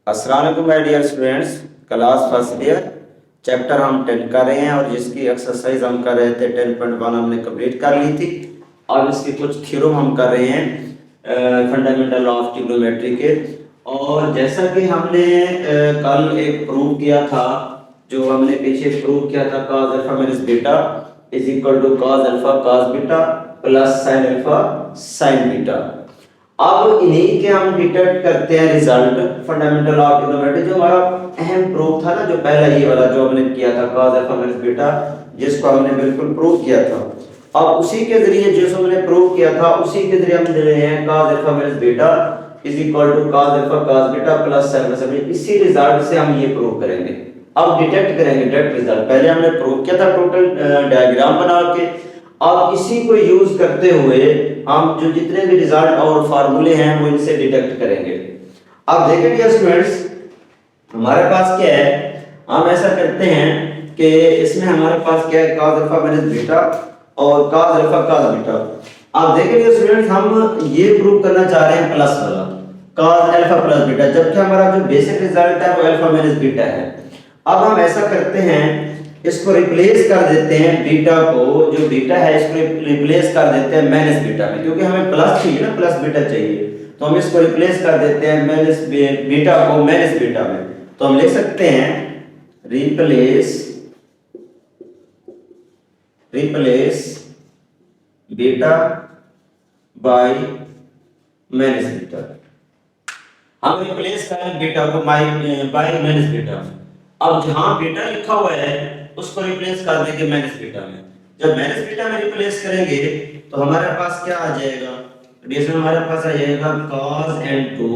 अस्सलाम वालेकुम my dear students. Class first year chapter हम 10 कर रहे हैं और जिसकी एक्सरसाइज हम कर रहे थे 10.1 हमने कंप्लीट कर ली थी। और इसके कुछ थ्योरम हम कर रहे हैं फंडामेंटल ऑफ ट्रिग्नोमेट्री के। और जैसा कि हमने कल एक प्रूव किया था, जो हमने पीछे प्रूव किया था, cos alpha minus beta is equal to cos alpha cos beta plus sin alpha sin beta. अब इन्हीं के हम डिटेक्ट करते हैं रिजल्ट फंडामेंटल ऑफ ट्रिग्नोमेट्री। जो हमारा अहम प्रूफ था ना, जो पहला ये वाला जो हमने किया था cos अल्फा माइनस बीटा, जिसको हमने बिल्कुल प्रूव किया था। अब उसी के जरिए जो हमने प्रूव किया था उसी के जरिए हम दे रहे हैं cos alpha minus beta is equal to cos alpha cos beta plus sin alpha sin beta. इसी रिजल्ट से हम ये प्रूव करेंगे। अब डिटेक्ट करेंगे डायरेक्ट रिजल्ट। पहले हमने प्रूव किया था टोटल डायग्राम बना के। अब इसी को यूज करते हुए हम जो जितने भी रिजल्ट और फार्मूले हैं वो इनसे डिटेक्ट करेंगे। अब देखिए डियर स्टूडेंट्स, हमारे पास क्या है, हम ऐसा करते हैं कि इसमें हमारे पास क्या है cos अल्फा माइनस बीटा और cos अल्फा cos बीटा। अब देखिए डियर स्टूडेंट्स, हम ये प्रूव करना चाह रहे हैं प्लस वाला cos अल्फा प्लस बीटा, जबकि हमारा जो बेसिक रिजल्ट है वो अल्फा माइनस बीटा है। अब हम ऐसा करते हैं, इसको रिप्लेस कर देते हैं, बीटा को, जो बीटा है इसको रिप्लेस कर देते हैं माइनस बीटा में, क्योंकि हमें प्लस चाहिए ना, प्लस बीटा चाहिए, तो हम इसको रिप्लेस कर देते हैं माइनस बीटा को माइनस बीटा में। तो हम लिख सकते हैं replace beta by minus beta. हम रिप्लेस करें बीटा को बाय माइनस बीटा। अब जहां बीटा लिखा हुआ है उसको रिप्लेस कर देंगे माइनस बीटा में। जब माइनस बीटा में रिप्लेस करेंगे तो हमारे पास क्या आ जाएगा, इसमें हमारे पास आ जाएगा cos n2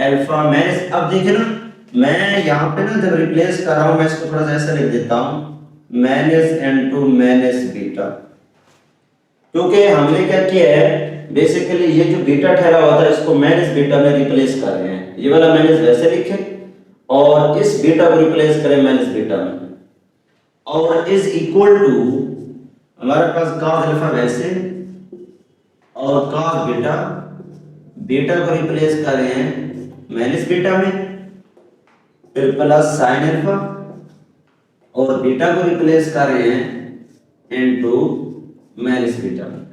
अल्फा माइनस। अब देखिए ना, मैं यहाँ पे ना जब रिप्लेस कर रहा हूँ, मैं इसको थोड़ा सा ऐसा लिख देता हूँ माइनस n2 माइनस बीटा, क्योंकि हमने क्या किया है, बेसिकली ये जो बीटा ठहरा हुआ था इसको माइनस बीटा में रिप्लेस कर रहे हैं। ये वाला माइनस वैसे लिखे और इस बीटा को रिप्लेस करें माइनस बीटा में, और इज इक्वल टू हमारे पास cos अल्फा वैसे और cos बीटा, बीटा को रिप्लेस कर रहे हैं माइनस बीटा में, फिर प्लस sin अल्फा और बीटा को रिप्लेस कर रहे हैं इनटू माइनस बीटा में।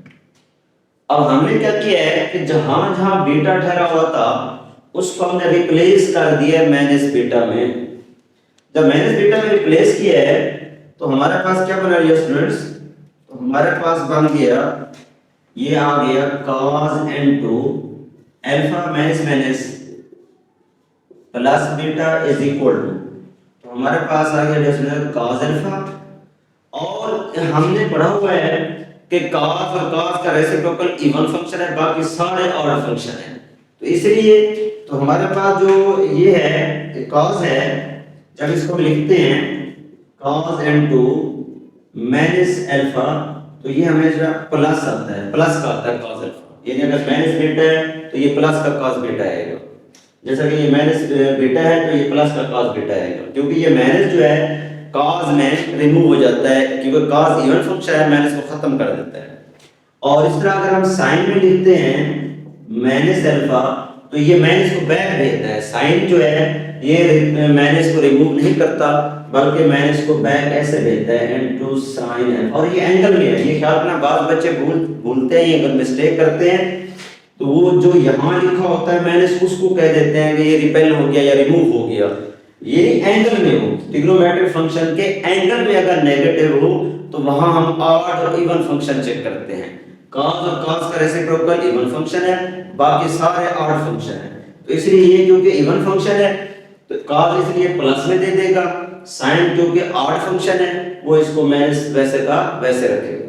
अब हमने क्या किया है कि जहां जहां बीटा ठहरा हुआ था उसको हमने रिप्लेस कर दिया माइनस बीटा में। जब माइनस बीटा में रिप्लेस किया है तो हमारे पास क्या बना है स्टूडेंट्स, तो हमारे पास बन गया, ये आ गया cos n2 alpha minus minus plus beta is equal to, तो हमारे पास आ गया स्टूडेंट cos अल्फा। और हमने पढ़ा हुआ है कि cos और cos का रेसिप्रोकल इवन फंक्शन है, बाकी सारे ऑड फंक्शन है। तो इसलिए तो हमारे पास जो ये है cos है, जब इसको लिखते हैं cos n2 माइनस अल्फा, तो ये हमेशा प्लस आता है, प्लस का आता है cos अल्फा। यानी अगर माइनस बीटा है तो ये प्लस का cos बीटा आएगा, जैसा कि ये माइनस बीटा है तो ये प्लस का cos बीटा आएगा, क्योंकि ये माइनस जो है cos में रिमूव हो जाता है, क्योंकि cos इवन फंक्शन है, माइनस को खत्म कर देता है। और इस तरह अगर हम sin में लिखते हैं माइनस अल्फा, तो ये माइनस को बैक भेजता है। sin जो है ये माइनस को रिमूव नहीं करता, बल्कि माइनस को बैक ऐसे भेजता है इनटू sin। और ये एंगल में है, ये ख्याल रखना, बाद बच्चे भूलते हैं, अगर मिस्टेक करते हैं तो वो जो यहाँ लिखा होता है माइनस, उसको कह देते हैं कि ये रिपेल हो गया या रिमूव हो गया। ये एंगल में हो, ट्रिग्नोमेट्रिक फंक्शन के एंगल में अगर नेगेटिव हो तो वहां हम ऑड और इवन फंक्शन चेक करते हैं। cos और cos का रेसिप्रोकल इवन फंक्शन है, बाकी सारे ऑड फंक्शन है। तो इसलिए ये क्योंकि इवन फंक्शन है तो cos इसलिए प्लस में दे देगा, sin क्योंकि ऑड फंक्शन है वो इसको माइनस वैसे का वैसे रखेगा।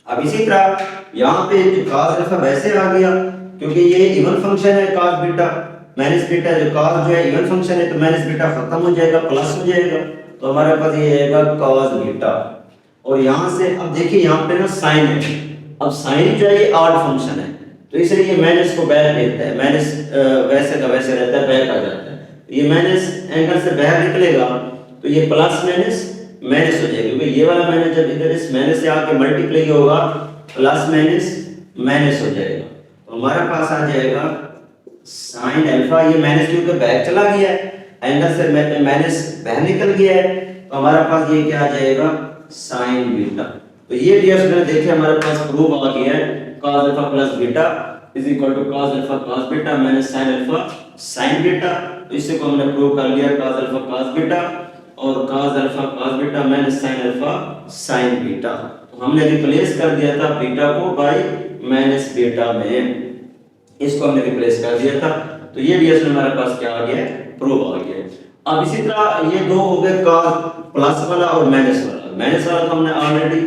अब इसी तरह यहाँ पे जो cos अल्फा वैसे आ गया, क्योंकि ये इवन फंक्शन है cos बीटा माइनस बीटा, जो cos जो है इवन फंक्शन है तो माइनस बीटा खत्म हो जाएगा, प्लस हो जाएगा, तो हमारे पास ये आएगा cos बीटा। और यहाँ से अब देखिए यहाँ पे ना sin है, अब sin जो है ये ऑड फंक्शन है, तो इसलिए ये माइनस को बैक देता है, माइनस वैसे का वैसे रहता है, बैक आ जाता है। ये माइनस एंगल से बाहर निकलेगा तो ये प्लस माइनस माइनस हो जाएगा, क्योंकि ये वाला माइनस जब इधर इस माइनस से आके मल्टीप्लाई होगा प्लस माइनस माइनस हो जाएगा। तो हमारे पास आ जाएगा साइन अल्फा, ये माइनस क्यू के बैक चला गया है, एंगल से माइनस बाहर निकल गया है, तो हमारे पास ये क्या आ जाएगा, साइन बीटा। तो ये डियर स्टूडेंट देखिए हमारे पास प्रूफ आ गया है, cos alpha plus beta is equal to cos alpha cos beta minus sin alpha sin beta. तो इसे को हमने प्रूव कर लिया, cos अल्फा cos बीटा और cos alpha cos beta minus sin alpha sin beta. तो हमने रिप्लेस कर दिया था बीटा को बाय माइनस बीटा में, इसको हमने रिप्लेस कर दिया था। तो ये डियर हमारे पास क्या आ गया, प्रूफ आ गया। अब इसी तरह ये दो हो गए cos प्लस वाला और माइनस वाला। माइनस वाला तो हमने ऑलरेडी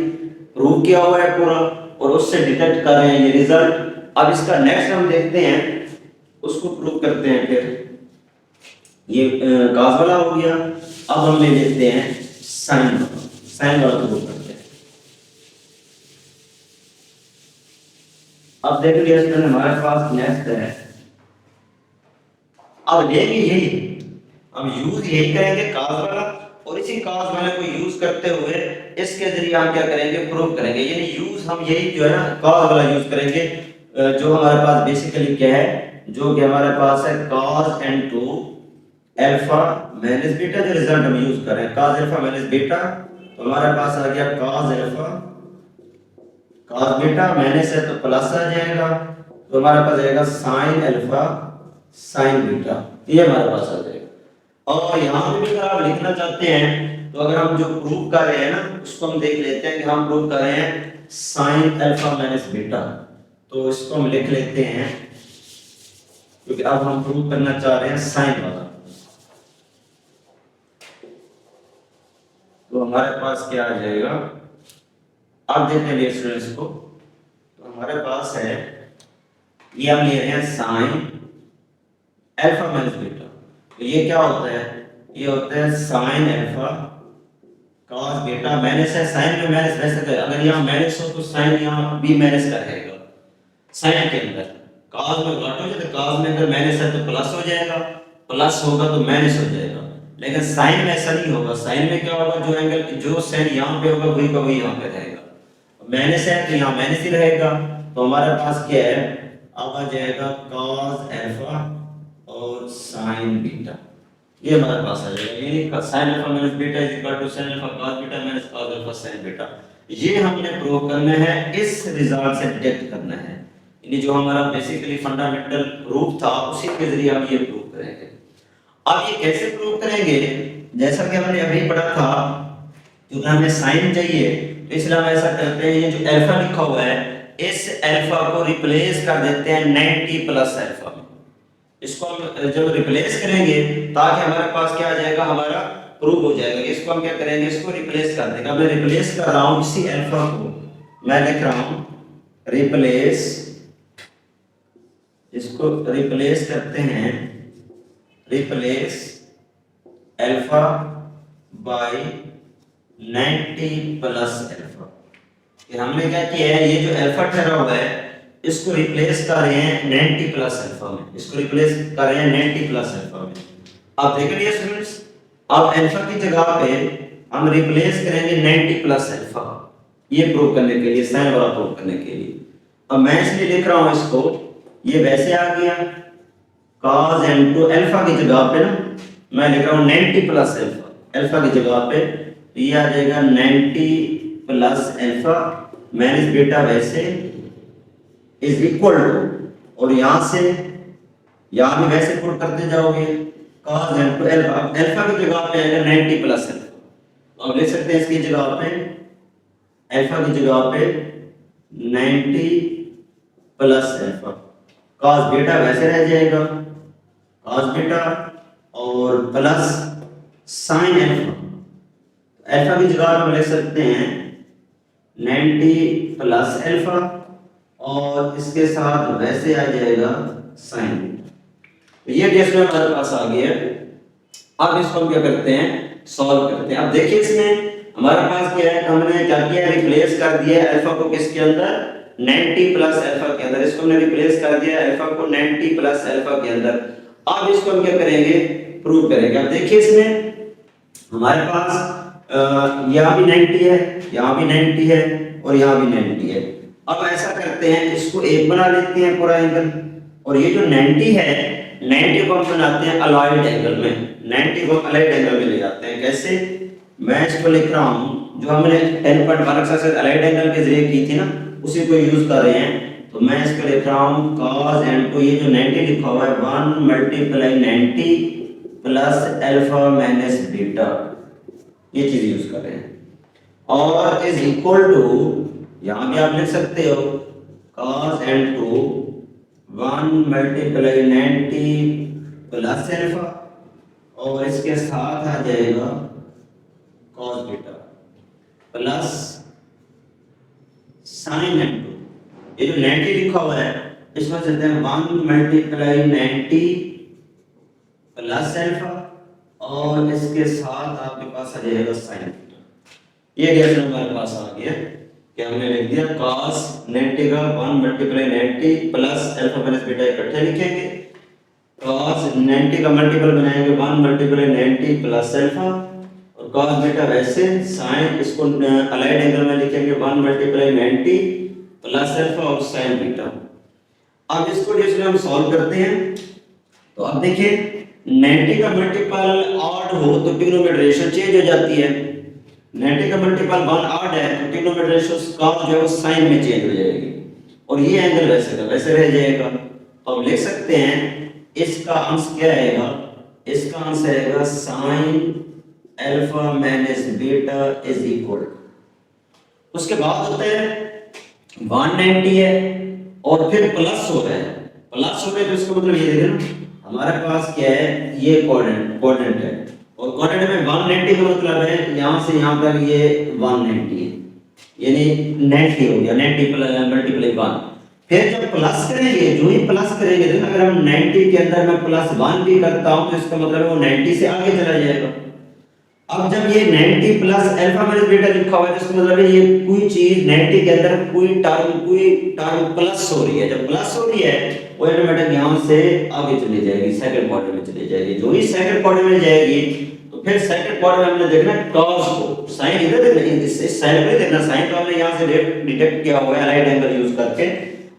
प्रूव किया हुआ है पूरा और उससे डिटेक्ट कर रहे हैं ये रिजल्ट। अब इसका नेक्स्ट हम देखते हैं, उसको प्रूव करते हैं। फिर ये cos वाला हो गया, अब हम ले लेते हैं sin वाला। sin वाला प्रूव करते हैं। अब देख लिया स्टूडेंट हमारे पास नेक्स्ट है, अब लेंगे यही, हम यूज यही करेंगे cos वाला, और इसी cos वाले को यूज करते हुए इसके जरिए हम क्या करेंगे, प्रूव करेंगे। यानी यूज हम यही जो है ना cos वाला यूज करेंगे, जो हमारे पास बेसिकली क्या है, जो कि हमारे पास है cos n2 alpha minus beta, जो रिजल्ट हम यूज कर रहे हैं cos अल्फा माइनस बीटा। तो हमारे पास आ गया cos alpha cos beta, minus है तो प्लस आ जाएगा, तो हमारे पास आएगा sin अल्फा sin बीटा, ये हमारे पास आ जाएगा। और यहाँ पे भी अगर आप लिखना चाहते हैं तो अगर हम जो प्रूव कर रहे हैं ना उसको हम देख लेते हैं कि हम प्रूव कर रहे हैं sin अल्फा माइनस बीटा, तो इसको हम लिख लेते हैं क्योंकि अब हम प्रूव करना चाह रहे हैं sin वाला। तो हमारे पास क्या आ जाएगा, अब देखते हैं स्टूडेंट्स को। तो हमारे पास है, ये हम ले रहे हैं sin अल्फा माइनस बीटा, तो ये क्या होता है, ये होता है sin alpha cos beta minus है, sin में माइनस वैसे कर, अगर यहाँ माइनस हो तो sin यहाँ भी माइनस का रहेगा sin के अंदर। cos में घट हो जाए तो cos में अगर माइनस है तो प्लस हो जाएगा, प्लस होगा तो माइनस हो जाएगा। लेकिन sin में ऐसा नहीं होगा, sin में क्या होगा, जो एंगल जो sin यहाँ पे होगा वही का वही यहाँ पे रहेगा, माइनस है तो यहाँ माइनस ही रहेगा। तो हमारे पास क्या है, अब आ जाएगा cos अल्फा और sin बीटा, ये हमारे पास आ जाएगा। यानी sin alpha minus beta is equal to sin alpha cos beta minus cos alpha sin beta. ये हमने प्रूव करना है, इस रिजल्ट से डिटेक्ट करना है, यानी जो हमारा बेसिकली फंडामेंटल प्रूफ था उसी के जरिए हम ये प्रूव करेंगे। अब ये कैसे प्रूव करेंगे, जैसा कि हमने अभी पढ़ा था, क्योंकि हमें sin चाहिए तो इसलिए हम ऐसा करते हैं, ये जो अल्फा लिखा हुआ है इस अल्फा को रिप्लेस कर देते हैं 90 प्लस अल्फा में। इसको हम जब रिप्लेस करेंगे ताकि हमारे पास क्या आ जाएगा, हमारा प्रूफ हो जाएगा। इसको हम क्या करेंगे, इसको रिप्लेस कर देंगे। मैं रिप्लेस कर रहा हूं इसी अल्फा को, मैं लिख रहा हूं रिप्लेस, इसको रिप्लेस करते हैं, replace alpha by 90 plus alpha. फिर हमने क्या किया है, ये जो अल्फा ठहरा हुआ है इसको रिप्लेस कर रहे हैं 90 प्लस अल्फा में, इसको रिप्लेस कर रहे हैं 90 प्लस अल्फा में। अब देख लीजिए स्टूडेंट्स, अब अल्फा की जगह पे हम रिप्लेस करेंगे 90 प्लस अल्फा, ये प्रूव करने के लिए, साइन वाला प्रूव करने के लिए। अब मैं इसलिए लिख रहा हूं इसको, ये वैसे आ गया cos m2 अल्फा की जगह पे ना मैं लिख रहा हूं 90 प्लस अल्फा, अल्फा की जगह पे ये आ जाएगा 90 प्लस अल्फा माइनस बीटा वैसे इज इक्वल टू, और यहां से यहां भी वैसे पुट करते जाओगे cos m2 अल्फा, अल्फा की जगह पे आएगा 90 प्लस अल्फा। अब लिख सकते हैं इसकी जगह पे, अल्फा की जगह पे 90 प्लस अल्फा, cos बीटा वैसे रह जाएगा cos बीटा और प्लस sin अल्फा, अल्फा की जगह हम लिख सकते हैं 90 प्लस अल्फा और इसके साथ वैसे आ जाएगा sin। तो ये टेस्ट हमारे पास आ गया। अब इसको हम क्या करते हैं, सॉल्व करते हैं। अब देखिए इसमें हमारे पास क्या है, हमने क्या किया, रिप्लेस कर दिया अल्फा को किसके अंदर, 90 प्लस अल्फा के अंदर। इसको हमने रिप्लेस कर दिया अल्फा को 90 प्लस अल्फा के अंदर। अब इसको हम क्या करेंगे, प्रूव करेंगे। अब देखिए इसमें हमारे पास यहाँ भी 90 है, यहाँ भी 90 है और यहाँ भी 90 है। अब ऐसा करते हैं, इसको एक बना लेते हैं पूरा एंगल, और ये जो 90 है, 90 को हम बनाते हैं अलॉयड एंगल में, 90 को अलॉयड एंगल में ले जाते हैं। कैसे? मैं इसको लिख रहा हूँ, जो हमने 10.1 एक्सरसाइज अलॉयड एंगल के जरिए की थी ना, उसी को यूज कर रहे हैं। तो मैं इसको लिख रहा हूँ cos n2, ये जो 90 लिखा हुआ है 1 multiply 90 plus alpha minus beta, ये चीज यूज कर रहे हैं। और इज इक्वल टू, यहां भी आप लिख सकते हो cos n2 1 multiply 90 plus alpha, और इसके साथ आ जाएगा cos beta plus sin n2। ये जो 90 लिखा हुआ है इसमें चलते हैं 1 मल्टीप्लाई 90 प्लस अल्फा, और इसके साथ आपके पास आ जाएगा sin बीटा। ये रिएक्शन हमारे पास आ गया कि हमने लिख दिया cos 90 का 1 multiply 90 plus alpha minus beta इकट्ठे लिखेंगे, cos 90 का मल्टीपल बनाएंगे 1 मल्टीप्लाई 90 प्लस अल्फा, और cos बीटा वैसे, sin इसको अलाइड एंगल में लिखेंगे 1 मल्टीप्लाई 90 प्लस अल्फा और sin बीटा। अब इसको जैसे हम सॉल्व करते हैं तो अब देखिए 90 का मल्टीपल ऑड हो तो ट्रिग्नोमेट्रिक रेशियो चेंज हो जाती है। 90 का मल्टीपल 1 ऑड है तो ट्रिग्नोमेट्रिक रेशियो cos जो है sin में चेंज हो जाएगी, और ये एंगल वैसे का वैसे रह जाएगा। तो हम लिख सकते हैं इसका अंश क्या आएगा, इसका अंश आएगा sin alpha minus beta is equal, उसके बाद होता है 190 है और फिर प्लस हो रहा है, प्लस हो रहा है तो इसका मतलब ये देखो ना हमारे पास क्या है, ये कोऑर्डिनेट है, और कोऑर्डिनेट में 190 का मतलब है यहां से यहां तक ये 190 है, यानी 90 हो गया, 90 मल्टीप्लाई 1। फिर जब प्लस करेंगे, जो ही प्लस करेंगे तो अगर हम 90 के अंदर मैं प्लस 1 भी करता हूं तो इसका मतलब वो 90 से आगे चला जाएगा। अब जब ये 90 प्लस अल्फा माइनस बीटा लिखा हुआ है तो इसका मतलब है ये कोई चीज 90 के अंदर कोई टर्म प्लस हो रही है, जब प्लस हो रही है वो ऑटोमेटिक यहां से आगे चली जाएगी, सेकंड क्वाड्रेंट में चली जाएगी। जो ही सेकंड क्वाड्रेंट में जाएगी तो फिर सेकंड क्वाड्रेंट में हमने देखना cos को, साइन इधर देखना, इससे साइन पे देखना, साइन तो हमने यहां से डिटेक्ट किया हुआ है राइट एंगल यूज करके,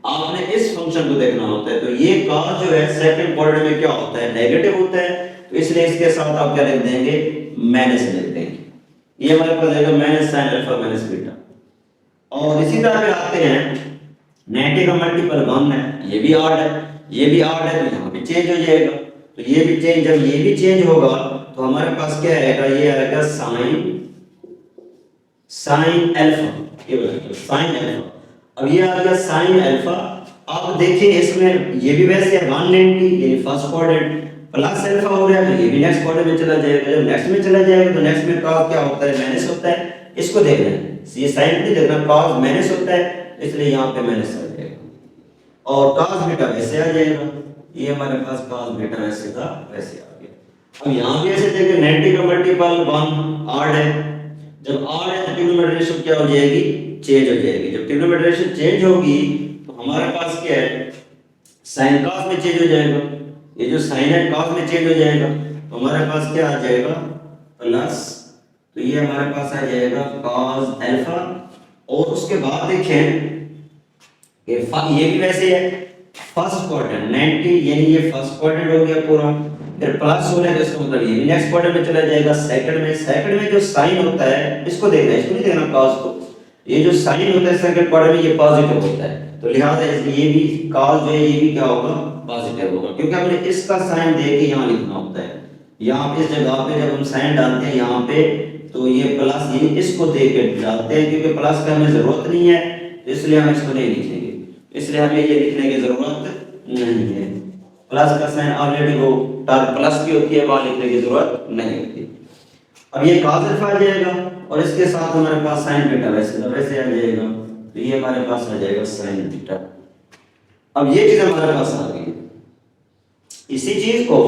आपने इस फंक्शन को देखना होता है। तो ये cos जो है सेकंड क्वाड्रेंट में क्या होता है, नेगेटिव होता है, तो इसलिए इसके साथ आप क्या लिख देंगे, माइनस लिख देंगे। ये हमारे पास आएगा minus sin alpha minus beta. और इसी तरह पे आते हैं 90 का मल्टीपल 1 है, ये भी ऑड है, ये भी ऑड है, तो यहाँ भी चेंज हो जाएगा। तो ये भी चेंज, जब ये भी चेंज होगा तो हमारे पास क्या आएगा, ये आएगा sin अल्फा, ये बोलेंगे sin अल्फा। अब ये आ गया sin अल्फा। अब देखिए इसमें ये भी वैसे है 190, ये फर्स्ट क्वाड्रेंट, प्लस अल्फा हो रहा है तो ये भी नेक्स्ट क्वाड्रेंट में चला जाएगा। जब नेक्स्ट में चला जाएगा तो नेक्स्ट में cos क्या होता है, माइनस होता है, इसको देखना है, ये साइन नहीं देखना, cos माइनस होता है इसलिए यहाँ पे माइनस आ जाएगा, और cos बीटा वैसे आ जाएगा, ये हमारे पास cos बीटा वैसे का वैसे आ गया। अब यहाँ भी ऐसे देखिए 90 का मल्टीपल 1 ऑड है, जब ऑड है तो ट्रिग्नोमेट्रिक रेशियो क्या हो जाएगी, चेंज हो जाएगी। जब ट्रिग्नोमेट्रिक रेशियो चेंज होगी तो हमारे पास क्या है, sin cos में चेंज हो जाएगा, ये जो sin है cos में चेंज हो जाएगा, तो हमारे पास क्या आ जाएगा, प्लस, तो ये हमारे पास आ जाएगा cos अल्फा। और उसके बाद देखें ये भी वैसे है फर्स्ट क्वाड्रेंट 90, यानी ये फर्स्ट क्वाड्रेंट हो गया पूरा, फिर प्लस हो रहा है तो इसका मतलब ये भी नेक्स्ट क्वाड्रेंट में चला जाएगा, सेकंड में जो साइन होता है इसको देखना है, इसको नहीं देखना cos को, ये जो साइन होता है सेकंड क्वाड्रेंट में ये पॉजिटिव होता है, तो लिहाजा ये भी cos जो है ये भी क्या होगा, पॉजिटिव होगा, क्योंकि हमने इसका साइन दे के यहाँ लिखना होता है। यहाँ पे इस जगह पे जब हम साइन डालते हैं यहाँ पे तो ये प्लस ये इसको दे के डालते हैं, क्योंकि प्लस का हमें जरूरत नहीं है तो इसलिए हम इसको नहीं लिखेंगे, इसलिए हमें ये लिखने की जरूरत नहीं है। प्लस का साइन ऑलरेडी वो टर्म प्लस की होती है, वहां लिखने की जरूरत नहीं होती। अब ये cos अल्फा आ जाएगा और इसके साथ हमारे पास sin बीटा वैसे आ जाएगा, तो ये हमारे पास आ जाएगा sin बीटा। अब ये चीज हमारे पास आ गई, इसी चीज को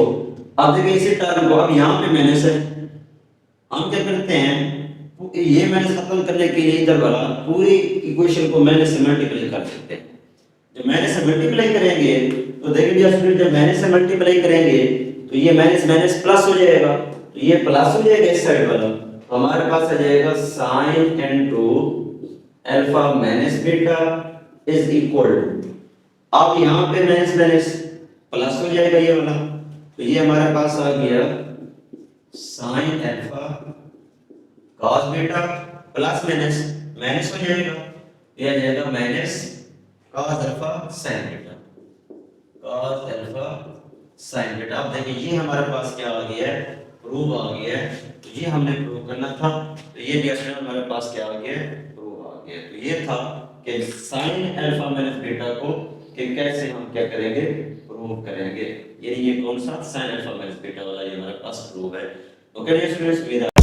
अब देखिए इसी टर्म को अब यहाँ पे माइनस है, हम क्या करते हैं ये माइनस खत्म करने के लिए इधर वाला पूरी इक्वेशन को माइनस से मल्टीप्लाई कर देते हैं। जब माइनस से मल्टीप्लाई करेंगे तो देखिए जब माइनस से मल्टीप्लाई करेंगे तो ये माइनस माइनस प्लस हो जाएगा, तो ये प्लस हो जाएगा इस साइड वाला, तो हमारे पास आ जाएगा sin n2 alpha minus beta is equal to, अब यहाँ पे माइनस माइनस प्लस हो जाएगा ये वाला, तो ये हमारे पास आ गया sine alpha cos beta plus minus minus हो जाएगा, ये आ जाएगा minus cos alpha sign beta, cos alpha sign beta. अब देखिए ये हमारे पास क्या आ गया है, प्रूफ आ गया है, तो ये हमने प्रूव करना था, तो ये रिएक्शन हमारे पास क्या आ गया, प्रूफ आ गया। तो ये था कि साइन अल्फा माइनस बीटा को कि कैसे हम क्या करेंगे, प्रूव करेंगे, यानी ये कौन सा साइन अल्फा माइनस बीटा वाला ये हमारे पास प्रूफ है। Okay students.